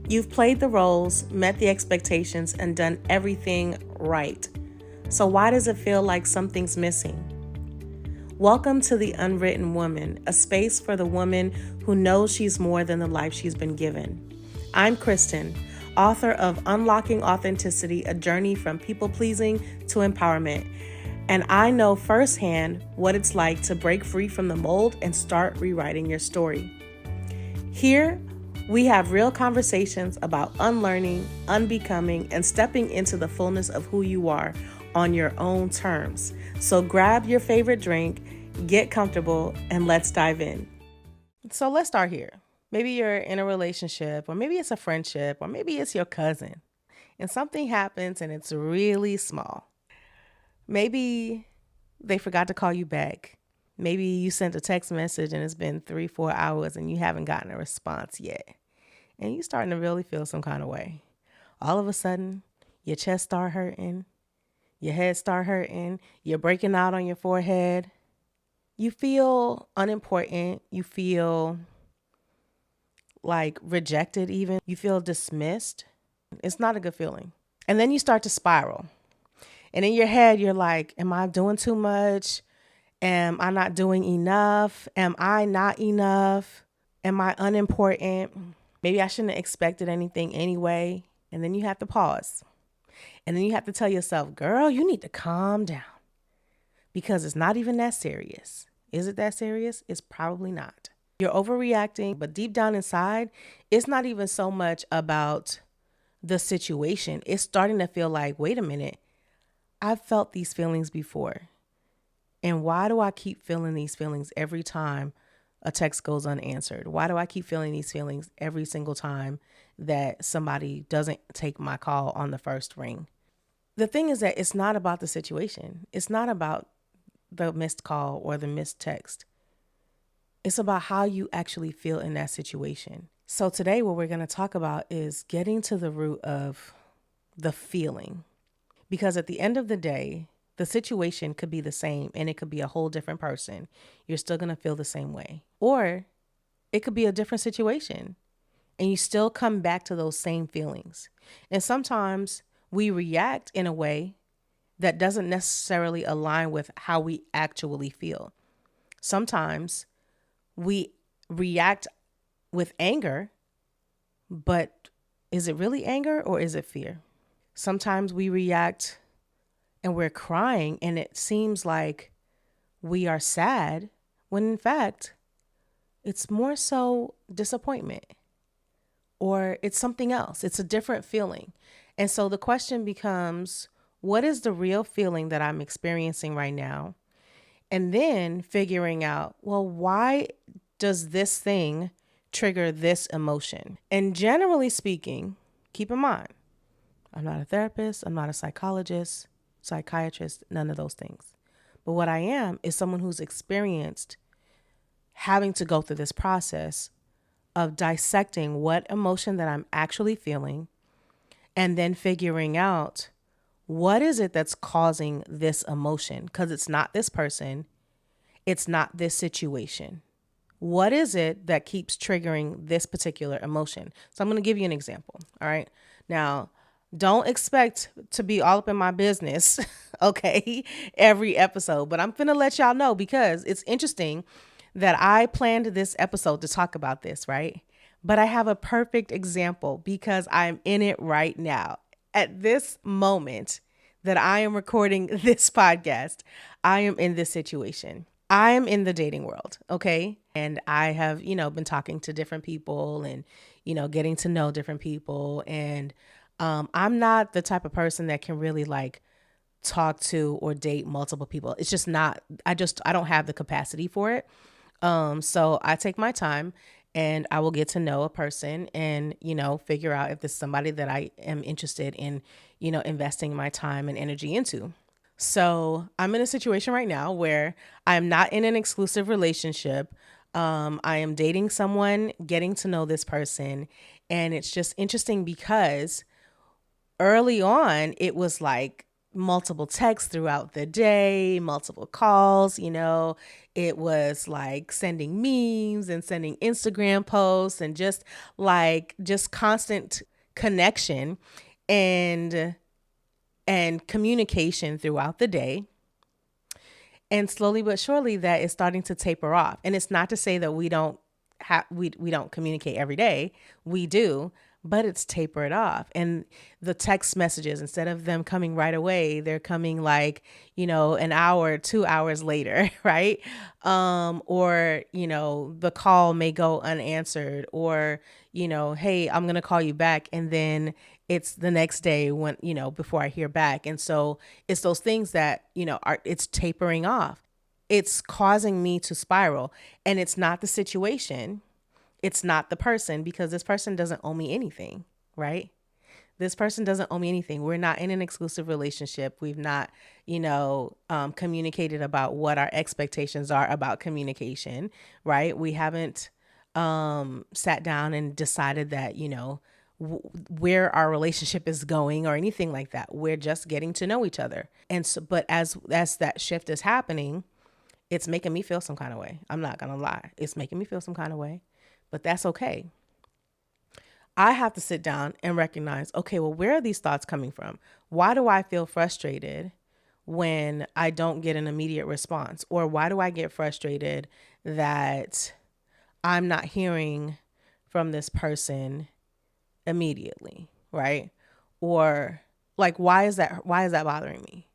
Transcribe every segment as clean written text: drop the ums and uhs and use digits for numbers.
You've played the roles, met the expectations, and done everything right. So why does it feel like something's missing? Welcome to the Unwritten Woman, a space for the woman who knows she's more than the life she's been given. I'm Crystan, author of Unlocking Authenticity, a journey from people-pleasing to empowerment. And I know firsthand what it's like to break free from the mold and start rewriting your story. Here, we have real conversations about unlearning, unbecoming, and stepping into the fullness of who you are on your own terms. So grab your favorite drink, get comfortable, and let's dive in. So let's start here. Maybe you're in a relationship, or maybe it's a friendship, or maybe it's your cousin, and something happens and it's really small. Maybe they forgot to call you back. Maybe you sent a text message and it's been 3-4 hours and you haven't gotten a response yet. And you're starting to really feel some kind of way. All of a sudden, your chest start hurting, your head start hurting, you're breaking out on your forehead. You feel unimportant. You feel like rejected even. You feel dismissed. It's not a good feeling. And then you start to spiral. And in your head, you're like, am I doing too much? Am I not doing enough? Am I not enough? Am I unimportant? Maybe I shouldn't have expected anything anyway. And then you have to pause. And then you have to tell yourself, girl, you need to calm down. Because it's not even that serious. Is it that serious? It's probably not. You're overreacting, but deep down inside, it's not even so much about the situation. It's starting to feel like, wait a minute. I've felt these feelings before. And why do I keep feeling these feelings every time a text goes unanswered? Why do I keep feeling these feelings every single time that somebody doesn't take my call on the first ring? The thing is that it's not about the situation. It's not about the missed call or the missed text. It's about how you actually feel in that situation. So today what we're going to talk about is getting to the root of the feeling. Because at the end of the day, the situation could be the same and it could be a whole different person. You're still going to feel the same way. Or it could be a different situation and you still come back to those same feelings. And sometimes we react in a way that doesn't necessarily align with how we actually feel. Sometimes we react with anger, but is it really anger or is it fear? Sometimes we react and we're crying and it seems like we are sad when in fact it's more so disappointment or it's something else. It's a different feeling. And so the question becomes, what is the real feeling that I'm experiencing right now? And then figuring out, well, why does this thing trigger this emotion? And generally speaking, keep in mind, I'm not a therapist. I'm not a psychologist, psychiatrist, none of those things. But what I am is someone who's experienced having to go through this process of dissecting what emotion that I'm actually feeling and then figuring out what is it that's causing this emotion? Because it's not this person. It's not this situation. What is it that keeps triggering this particular emotion? So I'm going to give you an example. All right. Now, don't expect to be all up in my business, okay, every episode. But I'm going to let y'all know because it's interesting that I planned this episode to talk about this, right? But I have a perfect example because I'm in it right now. At this moment that I am recording this podcast, I am in this situation. I am in the dating world, okay? And I have, been talking to different people and, getting to know different people. And I'm not the type of person that can really like talk to or date multiple people. It's just not, I don't have the capacity for it. So I take my time and I will get to know a person and, figure out if this is somebody that I am interested in, investing my time and energy into. So I'm in a situation right now where I'm not in an exclusive relationship. I am dating someone, getting to know this person. And it's just interesting because early on, it was like multiple texts throughout the day, multiple calls, it was like sending memes and sending Instagram posts and just constant connection and communication throughout the day. And slowly but surely that is starting to taper off. And it's not to say that we don't communicate every day. We do, but it's tapered off. And the text messages, instead of them coming right away, they're coming like, an hour, 2 hours later, right? Or, the call may go unanswered, or, hey, I'm going to call you back. And then it's the next day when, before I hear back. And so it's those things that, it's tapering off. It's causing me to spiral, and it's not the situation. It's not the person, because this person doesn't owe me anything, right? This person doesn't owe me anything. We're not in an exclusive relationship. We've not, communicated about what our expectations are about communication, right? We haven't sat down and decided that, where our relationship is going or anything like that. We're just getting to know each other. And so, but as that shift is happening, it's making me feel some kind of way. I'm not going to lie. It's making me feel some kind of way, but that's okay. I have to sit down and recognize, okay, well, where are these thoughts coming from? Why do I feel frustrated when I don't get an immediate response? Or why do I get frustrated that I'm not hearing from this person immediately, right? Or like, why is that bothering me?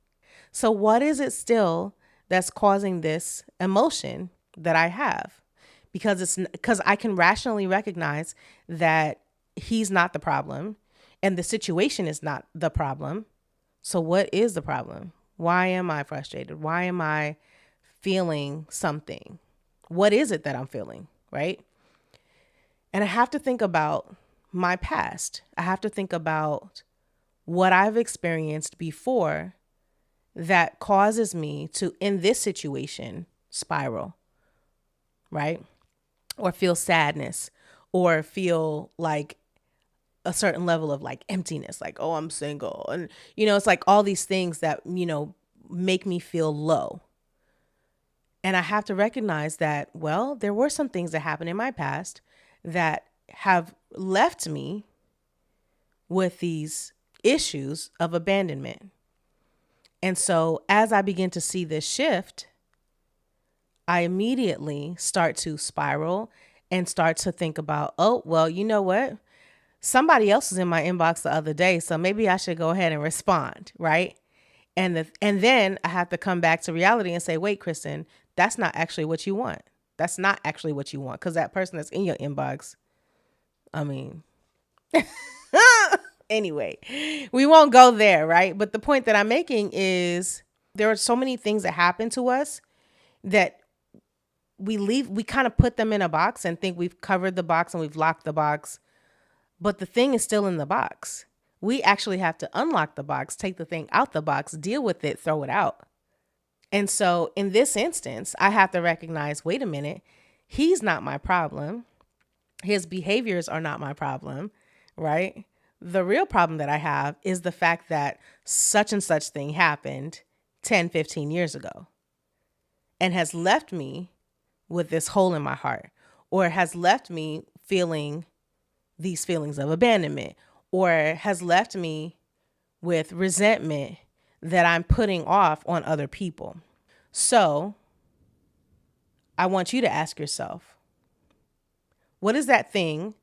So what is it still that's causing this emotion that I have? Because I can rationally recognize that he's not the problem and the situation is not the problem. So what is the problem? Why am I frustrated? Why am I feeling something? What is it that I'm feeling, right? And I have to think about my past. I have to think about what I've experienced before that causes me to, in this situation, spiral, right? Or feel sadness, or feel like a certain level of like emptiness, like, oh, I'm single. And, it's like all these things that, make me feel low. And I have to recognize that, well, there were some things that happened in my past that have left me with these issues of abandonment. And so as I begin to see this shift, I immediately start to spiral and start to think about, oh, well, you know what? Somebody else was in my inbox the other day, so maybe I should go ahead and respond, right? And then I have to come back to reality and say, wait, Crystan, that's not actually what you want. That's not actually what you want, because that person that's in your inbox, I mean, anyway, we won't go there, right? But the point that I'm making is there are so many things that happen to us that we kind of put them in a box and think we've covered the box and we've locked the box, but the thing is still in the box. We actually have to unlock the box, take the thing out the box, deal with it, throw it out. And so in this instance, I have to recognize, wait a minute, he's not my problem. His behaviors are not my problem, right? The real problem that I have is the fact that such and such thing happened 10, 15 years ago and has left me with this hole in my heart, or has left me feeling these feelings of abandonment, or has left me with resentment that I'm putting off on other people. So I want you to ask yourself, what is that thing,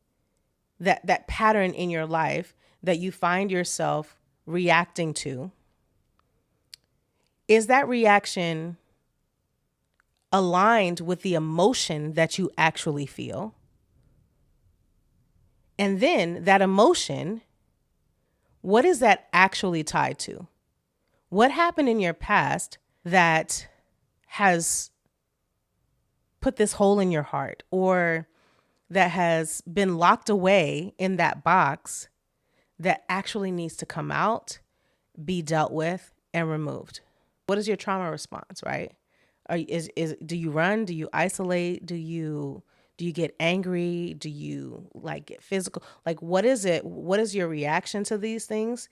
that pattern in your life that you find yourself reacting to? Is that reaction aligned with the emotion that you actually feel? And then that emotion, what is that actually tied to? What happened in your past that has put this hole in your heart, or that has been locked away in that box that actually needs to come out, be dealt with, and removed? What is your trauma response, right? Do you run? Do you isolate? Do you get angry? Do you like get physical? Like, what is it? What is your reaction to these things?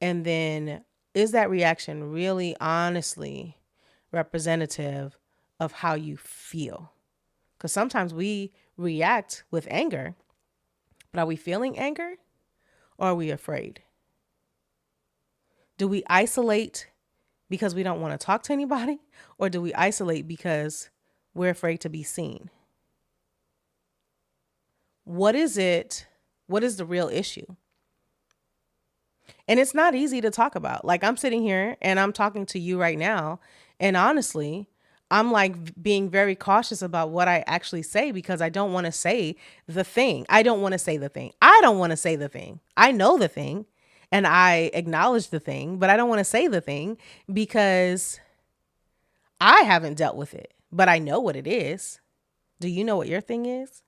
And then Is that reaction really honestly representative of how you feel? Because sometimes we react with anger, but are we feeling anger or are we afraid? Do we isolate because we don't want to talk to anybody, or do we isolate because we're afraid to be seen? What is it? What is the real issue? And it's not easy to talk about. Like, I'm sitting here and I'm talking to you right now. And honestly, I'm like being very cautious about what I actually say because I don't want to say the thing. I don't want to say the thing. I don't want to say the thing. I know the thing and I acknowledge the thing, but I don't want to say the thing because I haven't dealt with it, but I know what it is. Do you know what your thing is?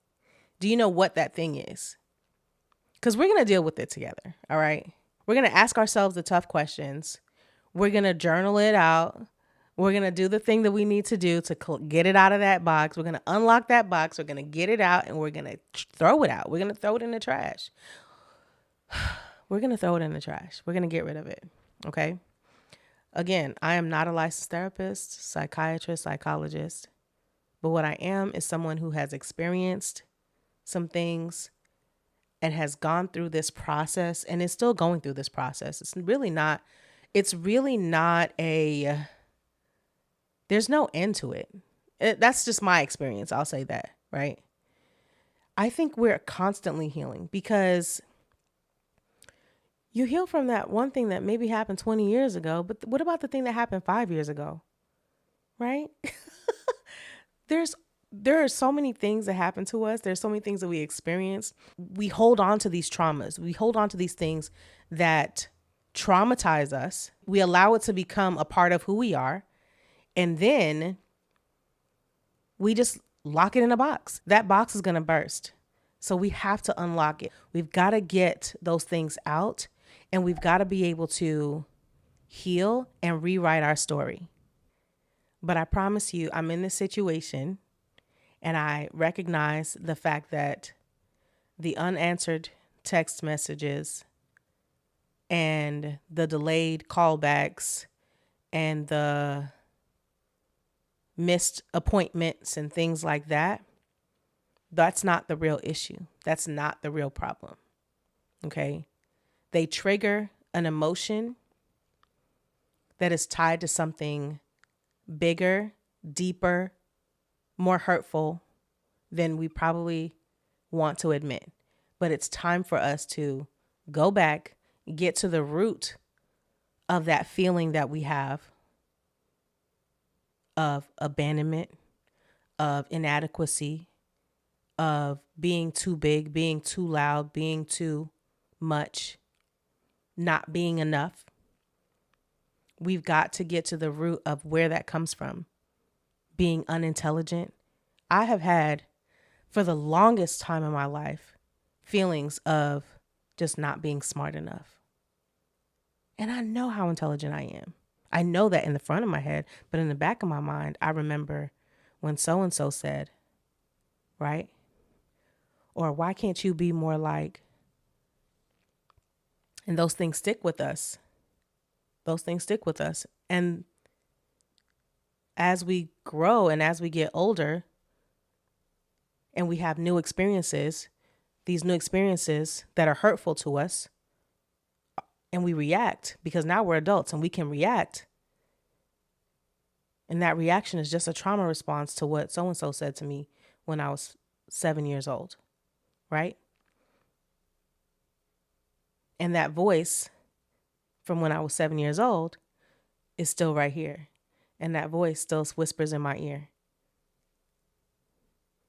Do you know what that thing is? Because we're going to deal with it together. All right. We're going to ask ourselves the tough questions. We're going to journal it out. We're going to do the thing that we need to do to get it out of that box. We're going to unlock that box. We're going to get it out and we're going to throw it out. We're going to throw it in the trash. We're going to throw it in the trash. We're going to get rid of it. Okay. Again, I am not a licensed therapist, psychiatrist, psychologist, but what I am is someone who has experienced some things and has gone through this process and is still going through this process. It's really not there's no end to it. That's just my experience. I'll say that, right? I think we're constantly healing because you heal from that one thing that maybe happened 20 years ago, but what about the thing that happened 5 years ago? Right? There are so many things that happen to us. There's so many things that we experience. We hold on to these traumas. We hold on to these things that traumatize us. We allow it to become a part of who we are. And then we just lock it in a box. That box is going to burst. So we have to unlock it. We've got to get those things out and we've got to be able to heal and rewrite our story. But I promise you, I'm in this situation and I recognize the fact that the unanswered text messages and the delayed callbacks and the missed appointments and things like that, that's not the real issue. That's not the real problem. Okay? They trigger an emotion that is tied to something bigger, deeper, more hurtful than we probably want to admit. But it's time for us to go back, get to the root of that feeling that we have of abandonment, of inadequacy, of being too big, being too loud, being too much, not being enough. We've got to get to the root of where that comes from. Being unintelligent. I have had, for the longest time in my life, feelings of just not being smart enough. And I know how intelligent I am. I know that in the front of my head, but in the back of my mind, I remember when so-and-so said, right? Or why can't you be more like? And those things stick with us. Those things stick with us. And as we grow and as we get older and we have new experiences, these new experiences that are hurtful to us, and we react because now we're adults and we can react. And that reaction is just a trauma response to what so-and-so said to me when I was 7 years old, right? And that voice from when I was 7 years old is still right here. And that voice still whispers in my ear.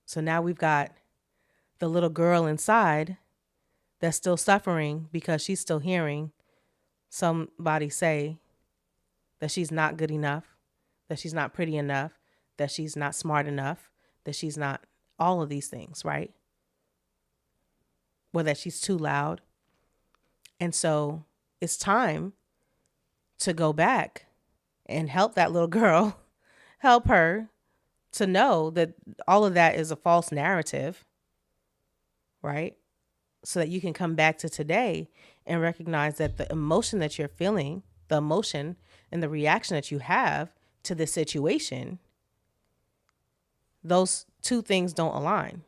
So now we've got the little girl inside that's still suffering because she's still hearing somebody say that she's not good enough, that she's not pretty enough, that she's not smart enough, that she's not all of these things, right? Or that she's too loud. And so it's time to go back and help that little girl, help her to know that all of that is a false narrative, right? So that you can come back to today and recognize that the emotion that you're feeling, the emotion and the reaction that you have to the situation, those two things don't align.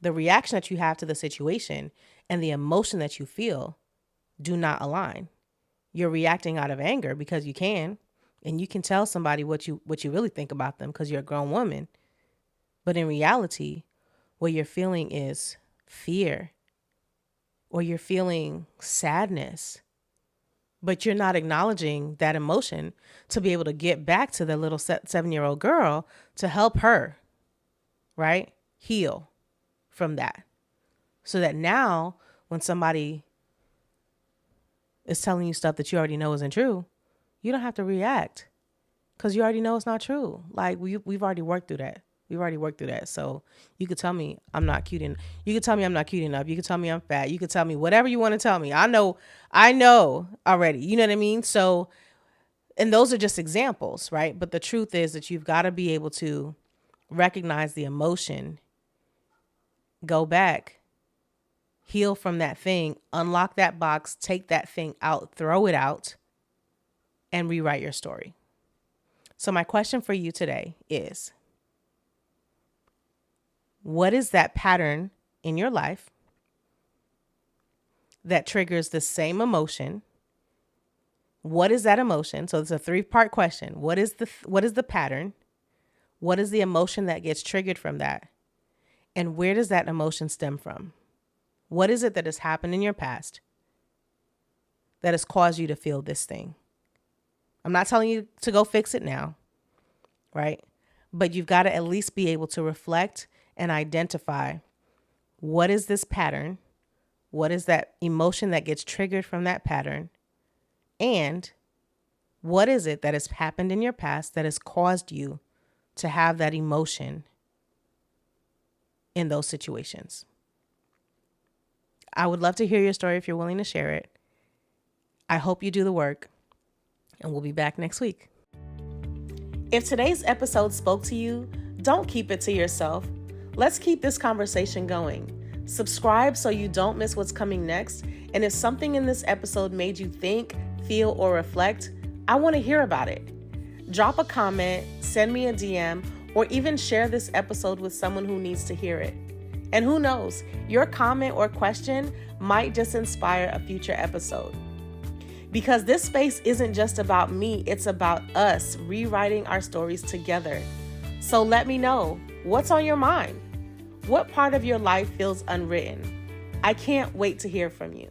The reaction that you have to the situation and the emotion that you feel do not align. You're reacting out of anger because you can, and you can tell somebody what you really think about them because you're a grown woman. But in reality, what you're feeling is fear, or you're feeling sadness, but you're not acknowledging that emotion to be able to get back to the little 7-year-old girl to help her, right? Heal from that. So that now when somebody is telling you stuff that you already know isn't true, you don't have to react because you already know it's not true. Like we've already worked through that. We've already worked through that. So you could tell me I'm not cute enough. You could tell me I'm not cute enough. You could tell me I'm fat. You could tell me whatever you want to tell me. I know already. You know what I mean? So, and those are just examples, right? But the truth is that you've got to be able to recognize the emotion, go back, heal from that thing, unlock that box, take that thing out, throw it out, and rewrite your story. So my question for you today is, what is that pattern in your life that triggers the same emotion? What is that emotion? So it's a 3-part question. What is the pattern? What is the emotion that gets triggered from that? And where does that emotion stem from? What is it that has happened in your past that has caused you to feel this thing? I'm not telling you to go fix it now, right? But you've got to at least be able to reflect and identify, what is this pattern? What is that emotion that gets triggered from that pattern? And what is it that has happened in your past that has caused you to have that emotion in those situations? I would love to hear your story if you're willing to share it. I hope you do the work, and we'll be back next week. If today's episode spoke to you, don't keep it to yourself. Let's keep this conversation going. Subscribe so you don't miss what's coming next. And if something in this episode made you think, feel, or reflect, I want to hear about it. Drop a comment, send me a DM, or even share this episode with someone who needs to hear it. And who knows, your comment or question might just inspire a future episode. Because this space isn't just about me, it's about us rewriting our stories together. So let me know, what's on your mind? What part of your life feels unwritten? I can't wait to hear from you.